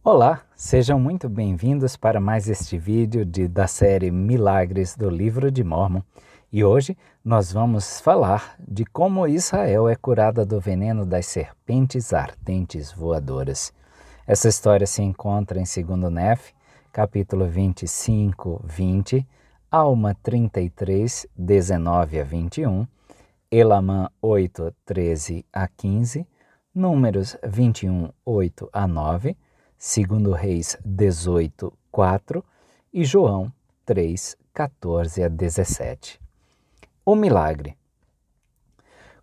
Olá, sejam muito bem-vindos para mais este vídeo da série Milagres do Livro de Mórmon. E hoje nós vamos falar de como Israel é curada do veneno das serpentes ardentes voadoras. Essa história se encontra em 2 Nef, capítulo 25, 20, Alma 33, 19 a 21, Elamã 8, 13 a 15, Números 21, 8 a 9, 2 Reis 18, 4 e João 3, 14 a 17. O milagre.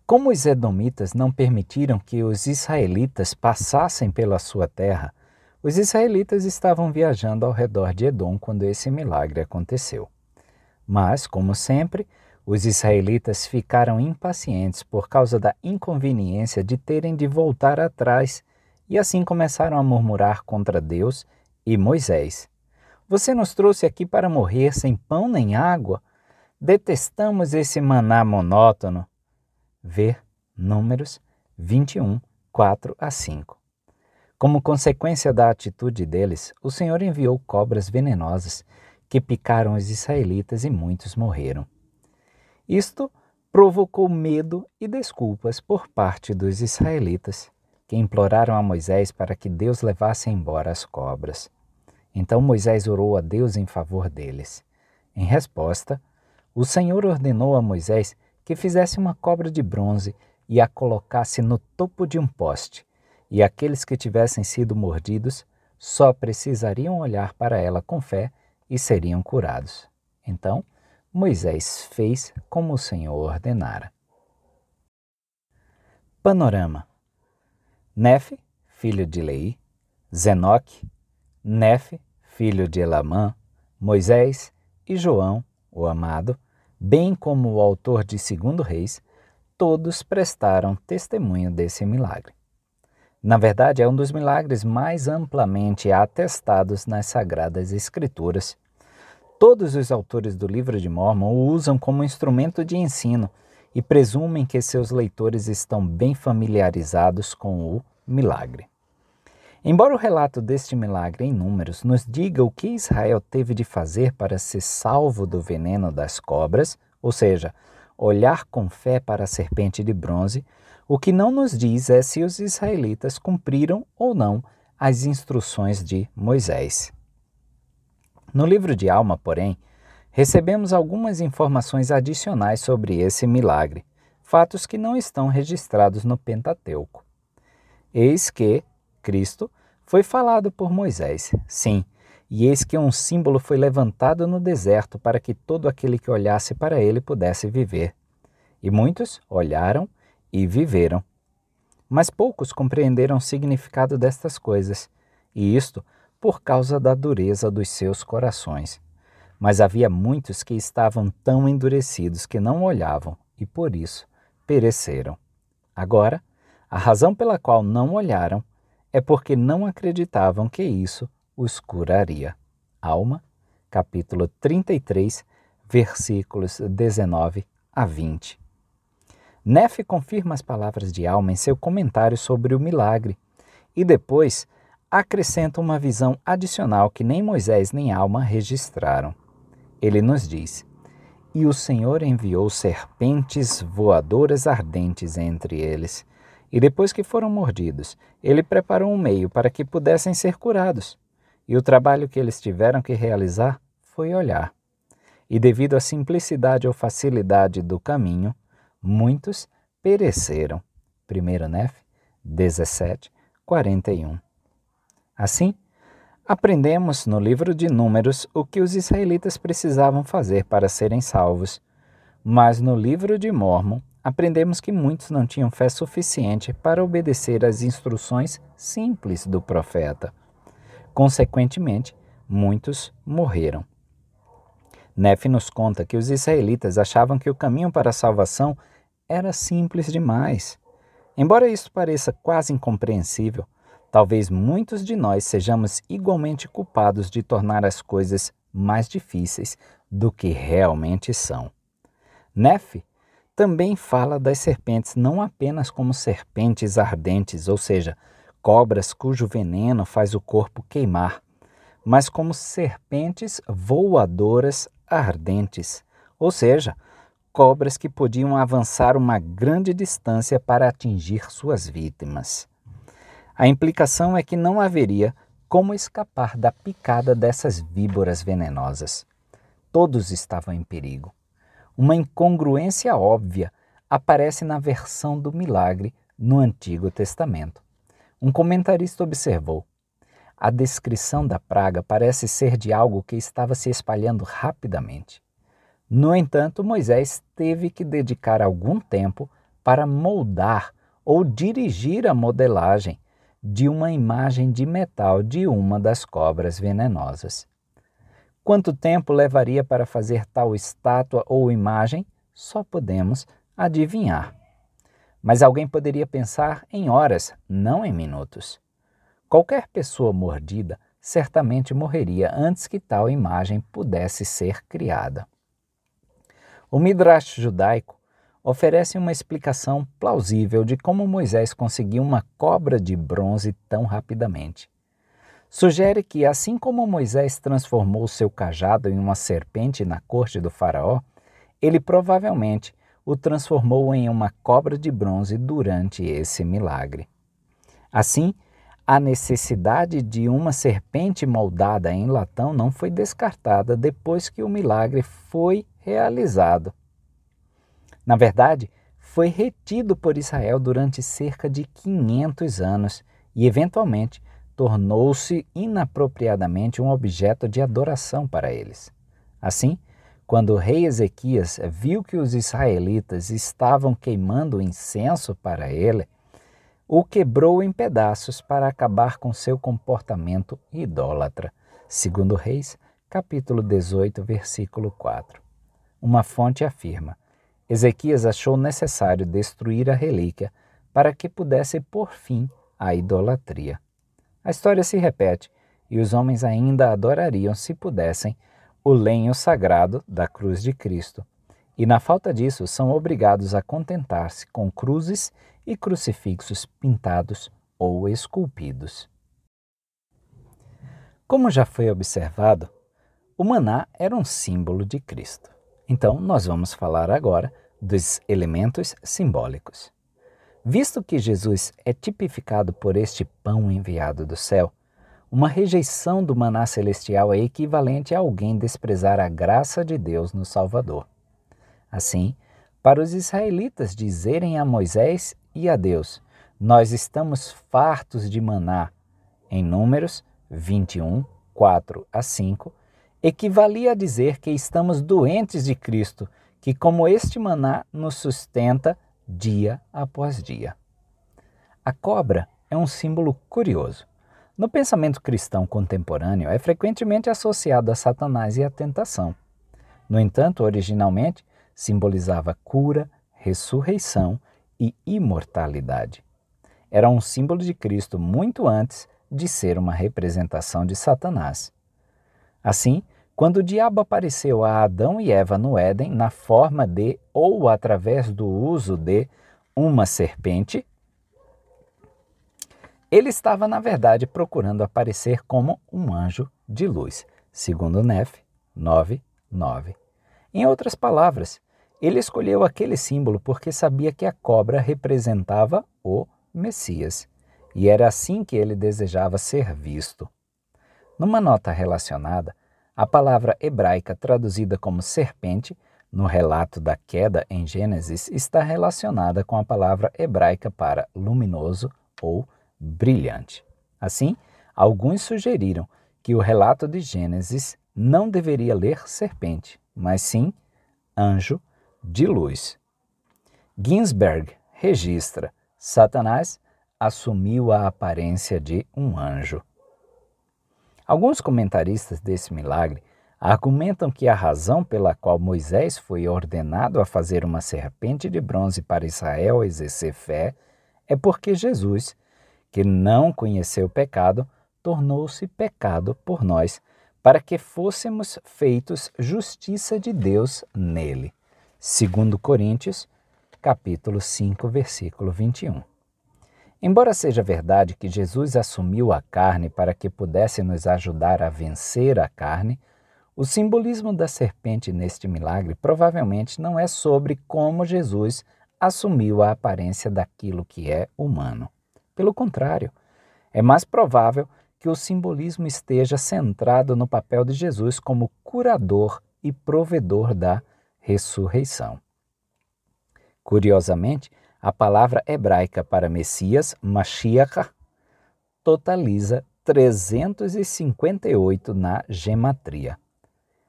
Como os edomitas não permitiram que os israelitas passassem pela sua terra, os israelitas estavam viajando ao redor de Edom quando esse milagre aconteceu. Mas, como sempre, os israelitas ficaram impacientes por causa da inconveniência de terem de voltar atrás e assim começaram a murmurar contra Deus e Moisés. Você nos trouxe aqui para morrer sem pão nem água? Detestamos esse maná monótono. Ver Números 21, 4 a 5. Como consequência da atitude deles, o Senhor enviou cobras venenosas que picaram os israelitas e muitos morreram. Isto provocou medo e desculpas por parte dos israelitas, que imploraram a Moisés para que Deus levasse embora as cobras. Então Moisés orou a Deus em favor deles. Em resposta, o Senhor ordenou a Moisés que fizesse uma cobra de bronze e a colocasse no topo de um poste, e aqueles que tivessem sido mordidos só precisariam olhar para ela com fé e seriam curados. Então, Moisés fez como o Senhor ordenara. Panorama. Nefe, filho de Leí, Zenoque, Nefe, filho de Elamã, Moisés e João, o amado, bem como o autor de 2 Reis, todos prestaram testemunho desse milagre. Na verdade, é um dos milagres mais amplamente atestados nas Sagradas Escrituras. Todos os autores do Livro de Mórmon o usam como instrumento de ensino e presumem que seus leitores estão bem familiarizados com o milagre. Embora o relato deste milagre em Números nos diga o que Israel teve de fazer para ser salvo do veneno das cobras, ou seja, olhar com fé para a serpente de bronze, o que não nos diz é se os israelitas cumpriram ou não as instruções de Moisés. No livro de Alma, porém, recebemos algumas informações adicionais sobre esse milagre, fatos que não estão registrados no Pentateuco. Eis que Cristo foi falado por Moisés, sim, e eis que um símbolo foi levantado no deserto para que todo aquele que olhasse para ele pudesse viver. E muitos olharam e viveram. Mas poucos compreenderam o significado destas coisas, e isto por causa da dureza dos seus corações. Mas havia muitos que estavam tão endurecidos que não olhavam, e por isso pereceram. Agora, a razão pela qual não olharam é porque não acreditavam que isso os curaria. Alma, capítulo 33, versículos 19 a 20. Nefe confirma as palavras de Alma em seu comentário sobre o milagre e depois acrescenta uma visão adicional que nem Moisés nem Alma registraram. Ele nos diz: "E o Senhor enviou serpentes voadoras ardentes entre eles, e depois que foram mordidos, ele preparou um meio para que pudessem ser curados. E o trabalho que eles tiveram que realizar foi olhar. E devido à simplicidade ou facilidade do caminho, muitos pereceram." 1 Nef 17, 41. Assim, aprendemos no livro de Números o que os israelitas precisavam fazer para serem salvos. Mas no livro de Mórmon, aprendemos que muitos não tinham fé suficiente para obedecer às instruções simples do profeta. Consequentemente, muitos morreram. Nefe nos conta que os israelitas achavam que o caminho para a salvação era simples demais. Embora isso pareça quase incompreensível, talvez muitos de nós sejamos igualmente culpados de tornar as coisas mais difíceis do que realmente são. Nefe também fala das serpentes não apenas como serpentes ardentes, ou seja, cobras cujo veneno faz o corpo queimar, mas como serpentes voadoras ardentes, ou seja, cobras que podiam avançar uma grande distância para atingir suas vítimas. A implicação é que não haveria como escapar da picada dessas víboras venenosas. Todos estavam em perigo. Uma incongruência óbvia aparece na versão do milagre no Antigo Testamento. Um comentarista observou: a descrição da praga parece ser de algo que estava se espalhando rapidamente. No entanto, Moisés teve que dedicar algum tempo para moldar ou dirigir a modelagem de uma imagem de metal de uma das cobras venenosas. Quanto tempo levaria para fazer tal estátua ou imagem? Só podemos adivinhar. Mas alguém poderia pensar em horas, não em minutos. Qualquer pessoa mordida certamente morreria antes que tal imagem pudesse ser criada. O Midrash judaico oferece uma explicação plausível de como Moisés conseguiu uma cobra de bronze tão rapidamente. Sugere que, assim como Moisés transformou seu cajado em uma serpente na corte do faraó, ele provavelmente o transformou em uma cobra de bronze durante esse milagre. Assim, a necessidade de uma serpente moldada em latão não foi descartada depois que o milagre foi realizado. Na verdade, foi retido por Israel durante cerca de 500 anos e, eventualmente, tornou-se inapropriadamente um objeto de adoração para eles. Assim, quando o rei Ezequias viu que os israelitas estavam queimando incenso para ele, o quebrou em pedaços para acabar com seu comportamento idólatra. Segundo Reis, capítulo 18, versículo 4. Uma fonte afirma: Ezequias achou necessário destruir a relíquia para que pudesse pôr fim à idolatria. A história se repete e os homens ainda adorariam, se pudessem, o lenho sagrado da cruz de Cristo. E na falta disso, são obrigados a contentar-se com cruzes e crucifixos pintados ou esculpidos. Como já foi observado, o maná era um símbolo de Cristo. Então, nós vamos falar agora dos elementos simbólicos. Visto que Jesus é tipificado por este pão enviado do céu, uma rejeição do maná celestial é equivalente a alguém desprezar a graça de Deus no Salvador. Assim, para os israelitas dizerem a Moisés e a Deus: nós estamos fartos de maná, em Números 21, 4 a 5, equivalia a dizer que estamos doentes de Cristo, que como este maná nos sustenta dia após dia. A cobra é um símbolo curioso. No pensamento cristão contemporâneo, é frequentemente associado a Satanás e a tentação. No entanto, originalmente, simbolizava cura, ressurreição e imortalidade. Era um símbolo de Cristo muito antes de ser uma representação de Satanás. Assim, quando o diabo apareceu a Adão e Eva no Éden na forma de ou através do uso de uma serpente, ele estava, na verdade, procurando aparecer como um anjo de luz, segundo Nef 9:9. Em outras palavras, ele escolheu aquele símbolo porque sabia que a cobra representava o Messias, e era assim que ele desejava ser visto. Numa nota relacionada, a palavra hebraica traduzida como serpente, no relato da queda em Gênesis, está relacionada com a palavra hebraica para luminoso ou brilhante. Assim, alguns sugeriram que o relato de Gênesis não deveria ler serpente, mas sim anjo de luz. Ginsberg registra: Satanás assumiu a aparência de um anjo. Alguns comentaristas desse milagre argumentam que a razão pela qual Moisés foi ordenado a fazer uma serpente de bronze para Israel exercer fé é porque Jesus, que não conheceu o pecado, tornou-se pecado por nós, para que fôssemos feitos justiça de Deus nele. 2 Coríntios, capítulo 5, versículo 21. Embora seja verdade que Jesus assumiu a carne para que pudesse nos ajudar a vencer a carne, o simbolismo da serpente neste milagre provavelmente não é sobre como Jesus assumiu a aparência daquilo que é humano. Pelo contrário, é mais provável que o simbolismo esteja centrado no papel de Jesus como curador e provedor da ressurreição. Curiosamente, a palavra hebraica para Messias, Mashiach, totaliza 358 na gematria.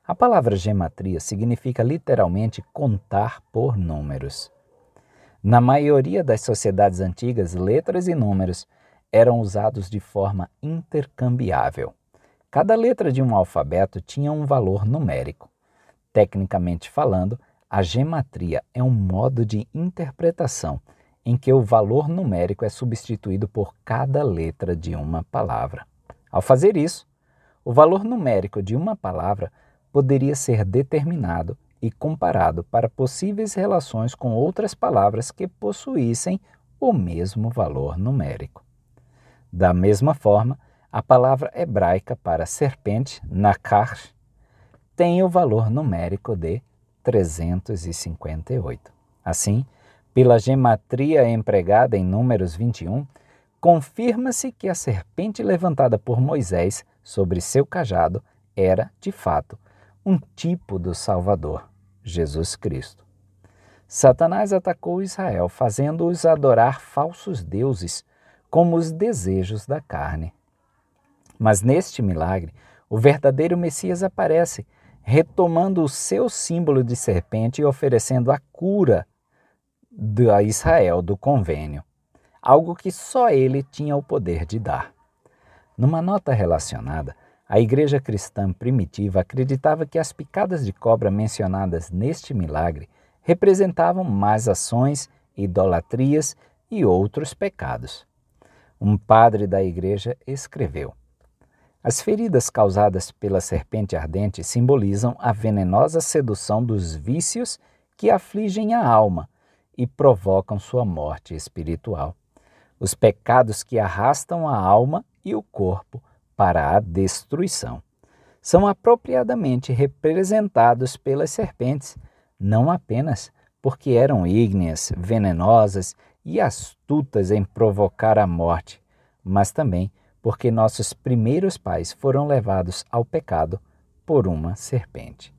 A palavra gematria significa literalmente contar por números. Na maioria das sociedades antigas, letras e números eram usados de forma intercambiável. Cada letra de um alfabeto tinha um valor numérico. Tecnicamente falando, a gematria é um modo de interpretação em que o valor numérico é substituído por cada letra de uma palavra. Ao fazer isso, o valor numérico de uma palavra poderia ser determinado e comparado para possíveis relações com outras palavras que possuíssem o mesmo valor numérico. Da mesma forma, a palavra hebraica para serpente, nakar, tem o valor numérico de 358. Assim, pela gematria empregada em Números 21, confirma-se que a serpente levantada por Moisés sobre seu cajado era, de fato, um tipo do Salvador, Jesus Cristo. Satanás atacou Israel, fazendo-os adorar falsos deuses, como os desejos da carne. Mas neste milagre, o verdadeiro Messias aparece, retomando o seu símbolo de serpente e oferecendo a cura a Israel do convênio, algo que só ele tinha o poder de dar. Numa nota relacionada, a igreja cristã primitiva acreditava que as picadas de cobra mencionadas neste milagre representavam más ações, idolatrias e outros pecados. Um padre da igreja escreveu: as feridas causadas pela serpente ardente simbolizam a venenosa sedução dos vícios que afligem a alma e provocam sua morte espiritual. Os pecados que arrastam a alma e o corpo para a destruição são apropriadamente representados pelas serpentes, não apenas porque eram ígneas, venenosas e astutas em provocar a morte, mas também porque nossos primeiros pais foram levados ao pecado por uma serpente.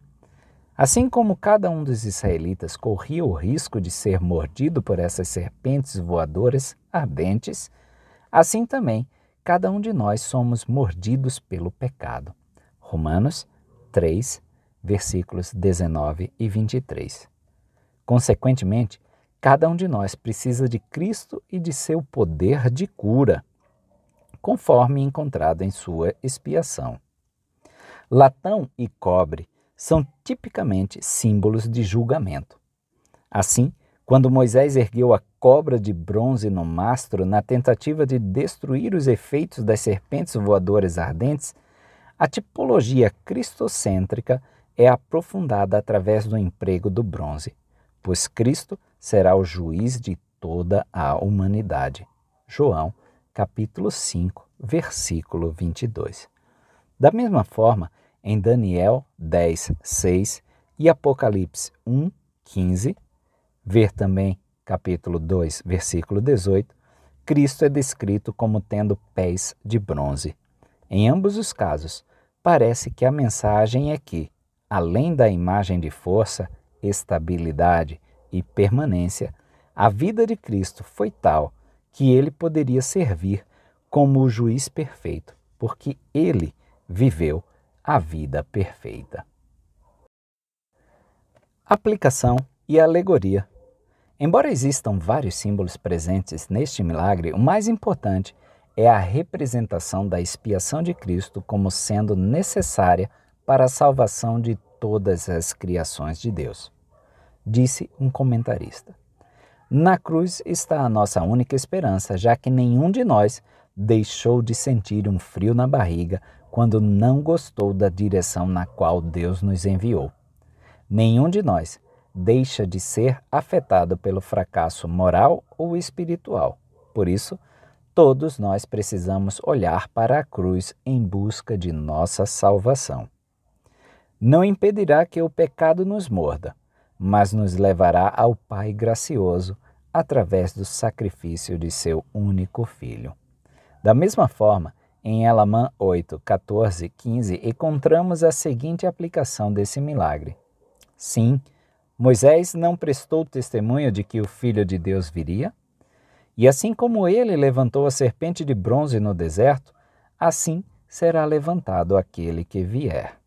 Assim como cada um dos israelitas corria o risco de ser mordido por essas serpentes voadoras ardentes, assim também cada um de nós somos mordidos pelo pecado. Romanos 3, versículos 19 e 23. Consequentemente, cada um de nós precisa de Cristo e de seu poder de cura, conforme encontrado em sua expiação. Latão e cobre são tipicamente símbolos de julgamento. Assim, quando Moisés ergueu a cobra de bronze no mastro na tentativa de destruir os efeitos das serpentes voadoras ardentes, a tipologia cristocêntrica é aprofundada através do emprego do bronze, pois Cristo será o juiz de toda a humanidade. João capítulo 5, versículo 22. Da mesma forma, em Daniel 10, 6 e Apocalipse 1, 15, ver também capítulo 2, versículo 18, Cristo é descrito como tendo pés de bronze. Em ambos os casos, parece que a mensagem é que, além da imagem de força, estabilidade e permanência, a vida de Cristo foi tal que ele poderia servir como o juiz perfeito, porque ele viveu a vida perfeita. Aplicação e alegoria. Embora existam vários símbolos presentes neste milagre, o mais importante é a representação da expiação de Cristo como sendo necessária para a salvação de todas as criações de Deus. Disse um comentarista: na cruz está a nossa única esperança, já que nenhum de nós deixou de sentir um frio na barriga quando não gostou da direção na qual Deus nos enviou. Nenhum de nós deixa de ser afetado pelo fracasso moral ou espiritual. Por isso, todos nós precisamos olhar para a cruz em busca de nossa salvação. Não impedirá que o pecado nos morda, mas nos levará ao Pai gracioso através do sacrifício de seu único Filho. Da mesma forma, em Elamã 8, 14, 15, encontramos a seguinte aplicação desse milagre. Sim, Moisés não prestou testemunho de que o Filho de Deus viria? E assim como ele levantou a serpente de bronze no deserto, assim será levantado aquele que vier.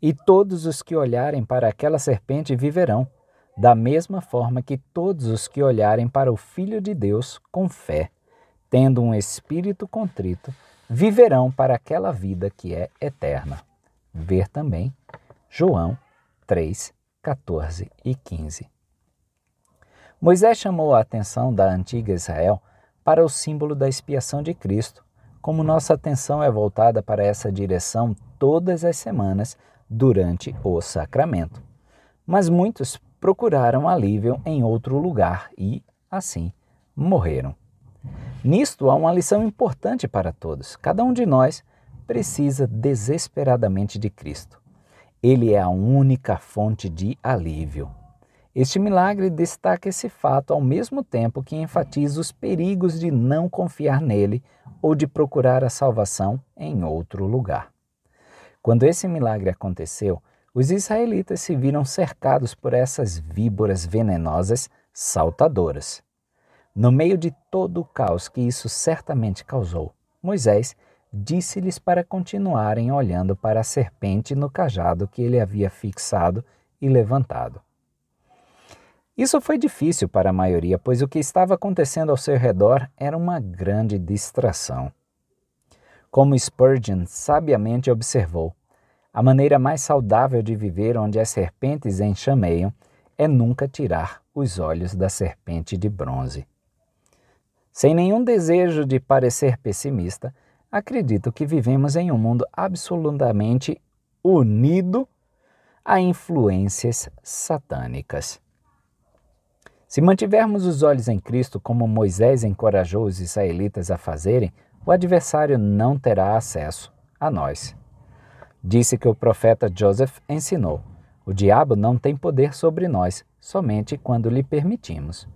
E todos os que olharem para aquela serpente viverão, da mesma forma que todos os que olharem para o Filho de Deus com fé, tendo um espírito contrito, viverão para aquela vida que é eterna. Ver também João 3, 14 e 15. Moisés chamou a atenção da antiga Israel para o símbolo da expiação de Cristo, como nossa atenção é voltada para essa direção todas as semanas durante o sacramento. Mas muitos procuraram alívio em outro lugar e, assim, morreram. Nisto há uma lição importante para todos. Cada um de nós precisa desesperadamente de Cristo. Ele é a única fonte de alívio. Este milagre destaca esse fato ao mesmo tempo que enfatiza os perigos de não confiar nele ou de procurar a salvação em outro lugar. Quando esse milagre aconteceu, os israelitas se viram cercados por essas víboras venenosas saltadoras. No meio de todo o caos que isso certamente causou, Moisés disse-lhes para continuarem olhando para a serpente no cajado que ele havia fixado e levantado. Isso foi difícil para a maioria, pois o que estava acontecendo ao seu redor era uma grande distração. Como Spurgeon sabiamente observou, a maneira mais saudável de viver onde as serpentes enxameiam é nunca tirar os olhos da serpente de bronze. Sem nenhum desejo de parecer pessimista, acredito que vivemos em um mundo absolutamente unido a influências satânicas. Se mantivermos os olhos em Cristo, como Moisés encorajou os israelitas a fazerem, o adversário não terá acesso a nós. Disse que o profeta Joseph ensinou: o diabo não tem poder sobre nós, somente quando lhe permitimos.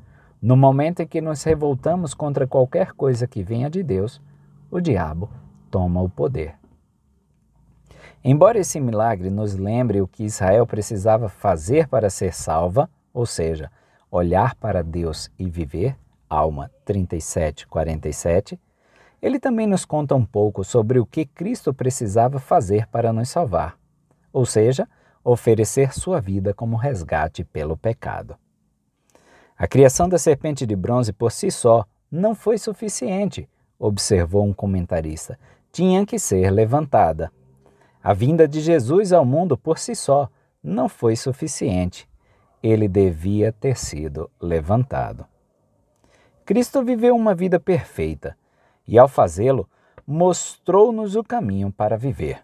No momento em que nos revoltamos contra qualquer coisa que venha de Deus, o diabo toma o poder. Embora esse milagre nos lembre o que Israel precisava fazer para ser salva, ou seja, olhar para Deus e viver, Alma 37:47, ele também nos conta um pouco sobre o que Cristo precisava fazer para nos salvar, ou seja, oferecer sua vida como resgate pelo pecado. A criação da serpente de bronze por si só não foi suficiente, observou um comentarista. Tinha que ser levantada. A vinda de Jesus ao mundo por si só não foi suficiente. Ele devia ter sido levantado. Cristo viveu uma vida perfeita e, ao fazê-lo, mostrou-nos o caminho para viver.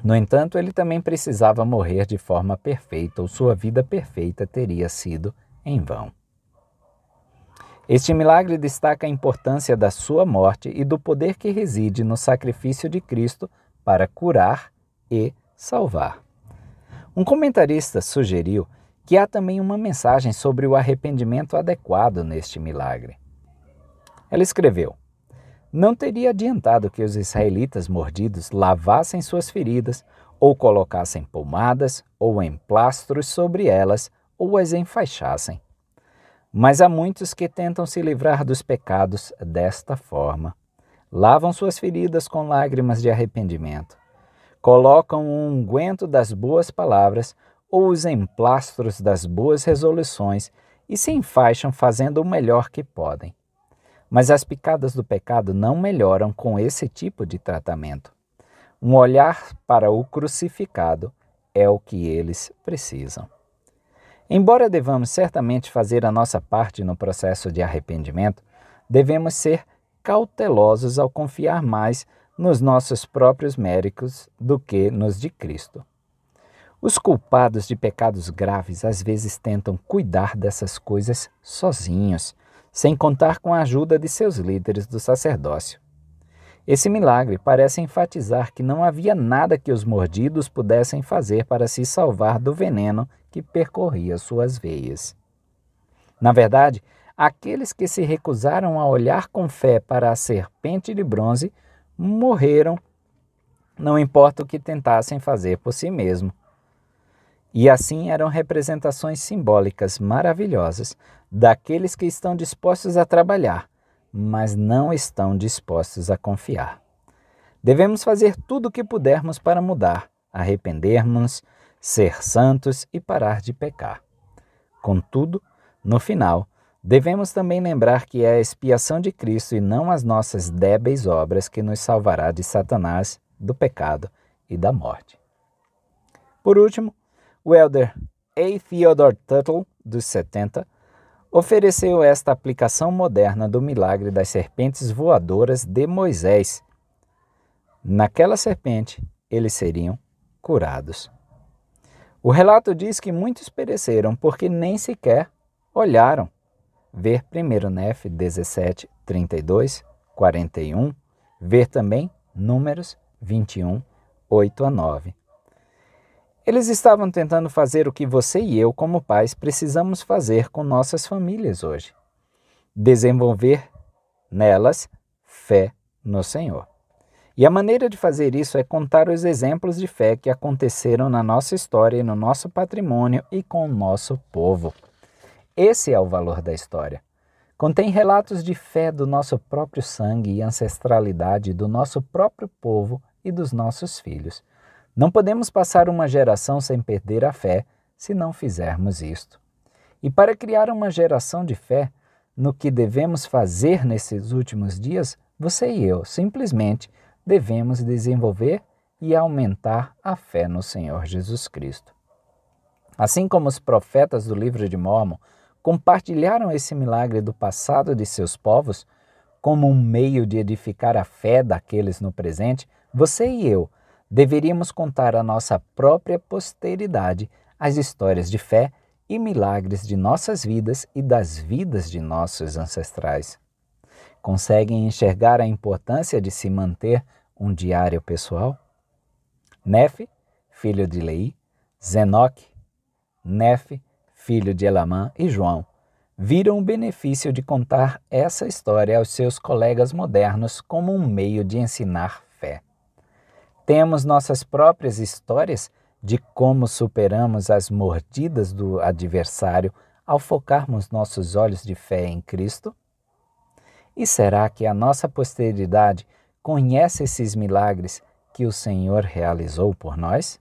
No entanto, ele também precisava morrer de forma perfeita, ou sua vida perfeita teria sido em vão. Este milagre destaca a importância da sua morte e do poder que reside no sacrifício de Cristo para curar e salvar. Um comentarista sugeriu que há também uma mensagem sobre o arrependimento adequado neste milagre. Ela escreveu: não teria adiantado que os israelitas mordidos lavassem suas feridas, ou colocassem pomadas ou emplastros sobre elas, ou as enfaixassem. Mas há muitos que tentam se livrar dos pecados desta forma. Lavam suas feridas com lágrimas de arrependimento. Colocam o unguento das boas palavras ou os emplastros das boas resoluções e se enfaixam fazendo o melhor que podem. Mas as picadas do pecado não melhoram com esse tipo de tratamento. Um olhar para o crucificado é o que eles precisam. Embora devamos certamente fazer a nossa parte no processo de arrependimento, devemos ser cautelosos ao confiar mais nos nossos próprios méritos do que nos de Cristo. Os culpados de pecados graves às vezes tentam cuidar dessas coisas sozinhos, sem contar com a ajuda de seus líderes do sacerdócio. Esse milagre parece enfatizar que não havia nada que os mordidos pudessem fazer para se salvar do veneno que percorria suas veias. Na verdade, aqueles que se recusaram a olhar com fé para a serpente de bronze morreram, não importa o que tentassem fazer por si mesmo. E assim eram representações simbólicas maravilhosas daqueles que estão dispostos a trabalhar, mas não estão dispostos a confiar. Devemos fazer tudo o que pudermos para mudar, arrependermos, ser santos e parar de pecar. Contudo, no final, devemos também lembrar que é a expiação de Cristo e não as nossas débeis obras que nos salvará de Satanás, do pecado e da morte. Por último, o elder A. Theodore Tuttle, dos 70, ofereceu esta aplicação moderna do milagre das serpentes voadoras de Moisés. Naquela serpente, eles seriam curados. O relato diz que muitos pereceram porque nem sequer olharam. Ver 1 Nef 17, 32, 41. Ver também Números 21, 8 a 9. Eles estavam tentando fazer o que você e eu, como pais, precisamos fazer com nossas famílias hoje. Desenvolver nelas fé no Senhor. E a maneira de fazer isso é contar os exemplos de fé que aconteceram na nossa história e no nosso patrimônio e com o nosso povo. Esse é o valor da história. Contém relatos de fé do nosso próprio sangue e ancestralidade do nosso próprio povo e dos nossos filhos. Não podemos passar uma geração sem perder a fé se não fizermos isto. E para criar uma geração de fé no que devemos fazer nesses últimos dias, você e eu simplesmente devemos desenvolver e aumentar a fé no Senhor Jesus Cristo. Assim como os profetas do livro de Mórmon compartilharam esse milagre do passado de seus povos como um meio de edificar a fé daqueles no presente, você e eu deveríamos contar à nossa própria posteridade as histórias de fé e milagres de nossas vidas e das vidas de nossos ancestrais. Conseguem enxergar a importância de se manter um diário pessoal? Nefe, filho de Leí, Zenoque, Nefe, filho de Elamã e João, viram o benefício de contar essa história aos seus colegas modernos como um meio de ensinar fé. Temos nossas próprias histórias de como superamos as mordidas do adversário ao focarmos nossos olhos de fé em Cristo? E será que a nossa posteridade conhece esses milagres que o Senhor realizou por nós?